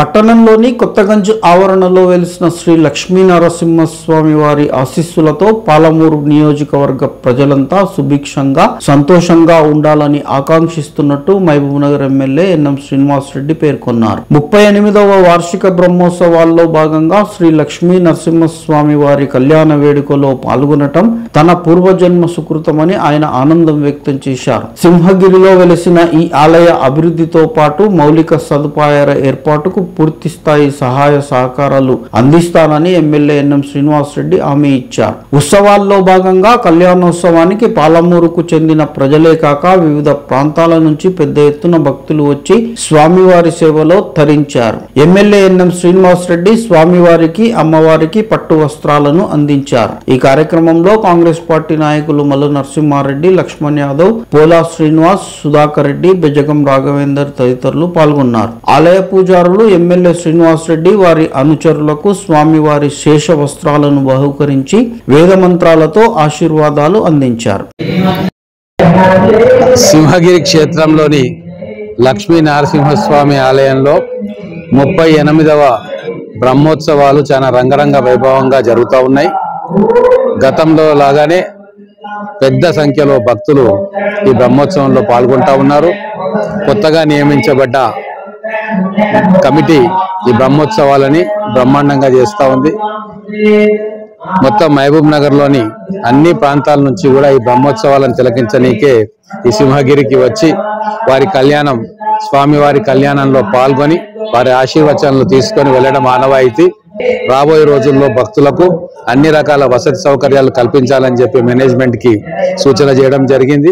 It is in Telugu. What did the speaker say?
పట్టణంలోని కొత్తగంజ్ ఆవరణలో వెలిసిన శ్రీ లక్ష్మీ నరసింహస్వామి వారి ఆశీస్సులతో పాలమూరు నియోజకవర్గ ప్రజలంతా సుభిక్షంగా సంతోషంగా ఉండాలని ఆకాంక్షిస్తున్నట్టు మహబూబ్నగర్ ఎమ్మెల్యే ఎన్ఎం శ్రీనివాస్ రెడ్డి పేర్కొన్నారు. 38వ వార్షిక బ్రహ్మోత్సవాల్లో భాగంగా శ్రీ లక్ష్మీ నరసింహస్వామి వారి కళ్యాణ వేడుకలో పాల్గొనటం తన పూర్వజన్మ సుకృతమని ఆయన ఆనందం వ్యక్తం చేశారు. సింహగిరిలో వెలిసిన ఈ ఆలయ అభివృద్ధితో పాటు మౌలిక సదుపాయాల ఏర్పాటుకు పూర్తి స్థాయి సహాయ సహకారాలు అందిస్తానని ఎమ్మెల్యే ఎన్ఎం శ్రీనివాస్ రెడ్డి హామీ ఇచ్చారు. ఉత్సవాల్లో భాగంగా కళ్యాణోత్సవానికి పాలమూరుకు చెందిన ప్రజలే కాక వివిధ ప్రాంతాల నుంచి పెద్ద ఎత్తున భక్తులు వచ్చి స్వామివారి సేవలో తరించారు. ఎమ్మెల్యే ఎన్ఎం శ్రీనివాస్ రెడ్డి స్వామివారికి అమ్మవారికి పట్టు వస్త్రాలను అందించారు. ఈ కార్యక్రమంలో కాంగ్రెస్ పార్టీ నాయకులు మల్లు నరసింహారెడ్డి, లక్ష్మణ్ యాదవ్, పోలా శ్రీనివాస్, సుధాకర్ రెడ్డి, బెజగం రాఘవేందర్ తదితరులు పాల్గొన్నారు. ఆలయ పూజారులు ఎమ్మెల్యే శ్రీనివాస్ రెడ్డి వారి అనుచరులకు స్వామివారి శేష వస్త్రాలను బహుకరించి వేద మంత్రాలతో ఆశీర్వాదాలు అందించారు. సింహగిరి క్షేత్రంలోని లక్ష్మీ నరసింహస్వామి ఆలయంలో 38వ బ్రహ్మోత్సవాలు చాలా రంగరంగ వైభవంగా జరుగుతూ ఉన్నాయి. గతంలో లాగానే పెద్ద సంఖ్యలో భక్తులు ఈ బ్రహ్మోత్సవంలో పాల్గొంటూ ఉన్నారు. కొత్తగా నియమించబడ్డ కమిటీ ఈ బ్రహ్మోత్సవాలని బ్రహ్మాండంగా చేస్తూ ఉంది. మొత్తం మహబూబ్ నగర్ లోని అన్ని ప్రాంతాల నుంచి కూడా ఈ బ్రహ్మోత్సవాలను తిలకించనీకే ఈ సింహగిరికి వచ్చి వారి కళ్యాణం స్వామివారి కళ్యాణంలో పాల్గొని వారి ఆశీర్వచనాలు తీసుకొని వెళ్ళడం ఆనవాయితీ. రాబోయే రోజుల్లో భక్తులకు అన్ని రకాల వసతి సౌకర్యాలు కల్పించాలని చెప్పి మేనేజ్మెంట్ కి సూచన చేయడం జరిగింది.